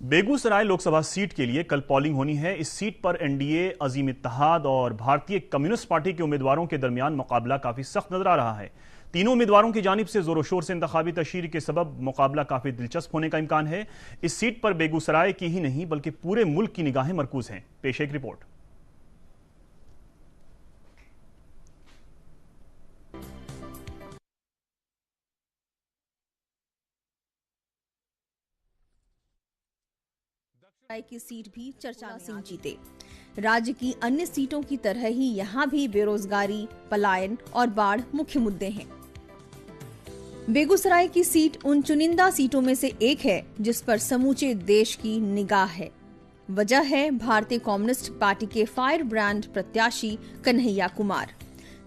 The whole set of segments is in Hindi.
बेगूसराय लोकसभा सीट के लिए कल पोलिंग होनी है। इस सीट पर एनडीए, अजीम इत्तेहाद और भारतीय कम्युनिस्ट पार्टी के उम्मीदवारों के दरमियान मुकाबला काफी सख्त नजर आ रहा है। तीनों उम्मीदवारों की जानिब से जोरों शोर से इंतखाबी तशहीर के सबब मुकाबला काफी दिलचस्प होने का इम्कान है। इस सीट पर बेगूसराय की ही नहीं बल्कि पूरे मुल्क की निगाहें मरकूज हैं। पेश एक रिपोर्ट। की सीट भी चर्चा सिंह जीते। राज्य की अन्य सीटों की तरह ही यहाँ भी बेरोजगारी, पलायन और बाढ़ मुख्य मुद्दे हैं। बेगूसराय की सीट उन चुनिंदा सीटों में से एक है जिस पर समूचे देश की निगाह है। वजह है भारतीय कम्युनिस्ट पार्टी के फायर ब्रांड प्रत्याशी कन्हैया कुमार।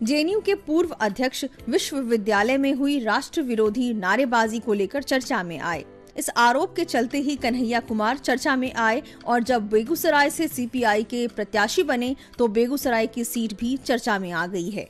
जेएनयू के पूर्व अध्यक्ष विश्वविद्यालय में हुई राष्ट्र विरोधी नारेबाजी को लेकर चर्चा में आए। इस आरोप के चलते ही कन्हैया कुमार चर्चा में आए और जब बेगूसराय से सीपीआई के प्रत्याशी बने तो बेगूसराय की सीट भी चर्चा में आ गई है।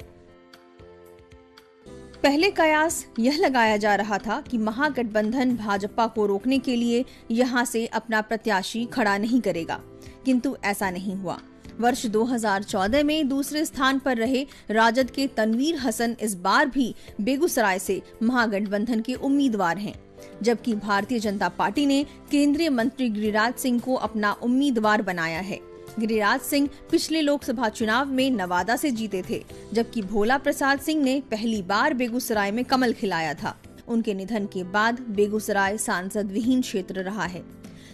पहले कयास यह लगाया जा रहा था कि महागठबंधन भाजपा को रोकने के लिए यहां से अपना प्रत्याशी खड़ा नहीं करेगा, किंतु ऐसा नहीं हुआ। वर्ष 2014 में दूसरे स्थान पर रहे राजद के तनवीर हसन इस बार भी बेगूसराय से महागठबंधन के उम्मीदवार हैं, जबकि भारतीय जनता पार्टी ने केंद्रीय मंत्री गिरिराज सिंह को अपना उम्मीदवार बनाया है। गिरिराज सिंह पिछले लोकसभा चुनाव में नवादा से जीते थे, जबकि भोला प्रसाद सिंह ने पहली बार बेगूसराय में कमल खिलाया था। उनके निधन के बाद बेगूसराय सांसद विहीन क्षेत्र रहा है।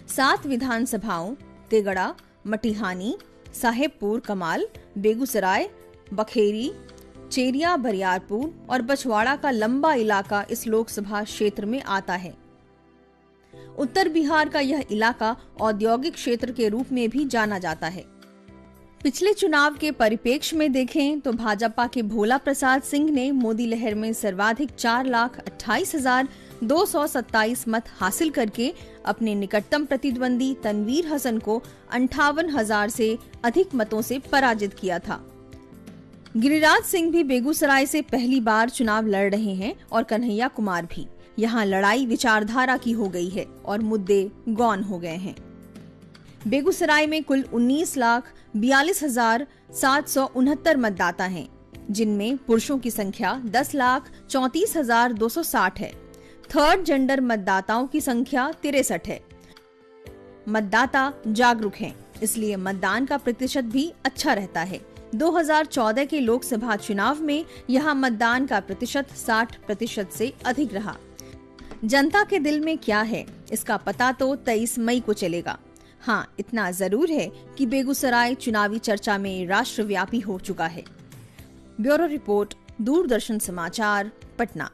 7 विधानसभाओं तेगड़ा, मटिहानी, साहेबपुर कमाल, बेगूसराय, बखेरी, चेरिया, बरियारपुर और बछवाड़ा का लंबा इलाका इस लोकसभा क्षेत्र में आता है। उत्तर बिहार का यह इलाका औद्योगिक क्षेत्र के रूप में भी जाना जाता है। पिछले चुनाव के परिप्रेक्ष्य में देखें तो भाजपा के भोला प्रसाद सिंह ने मोदी लहर में सर्वाधिक 4,28,227 मत हासिल करके अपने निकटतम प्रतिद्वंदी तनवीर हसन को 58,000 से अधिक मतों से पराजित किया था। गिरिराज सिंह भी बेगूसराय से पहली बार चुनाव लड़ रहे हैं और कन्हैया कुमार भी। यहाँ लड़ाई विचारधारा की हो गई है और मुद्दे गौन हो गए हैं। बेगूसराय में कुल 19,42,769 मतदाता हैं, जिनमें पुरुषों की संख्या 10,34,260 है। थर्ड जेंडर मतदाताओं की संख्या 63 है। मतदाता जागरूक हैं, इसलिए मतदान का प्रतिशत भी अच्छा रहता है। 2014 के लोकसभा चुनाव में यहां मतदान का प्रतिशत 60% से अधिक रहा। जनता के दिल में क्या है इसका पता तो 23 मई को चलेगा। हाँ, इतना जरूर है कि बेगूसराय चुनावी चर्चा में राष्ट्रव्यापी हो चुका है। ब्यूरो रिपोर्ट, दूरदर्शन समाचार, पटना।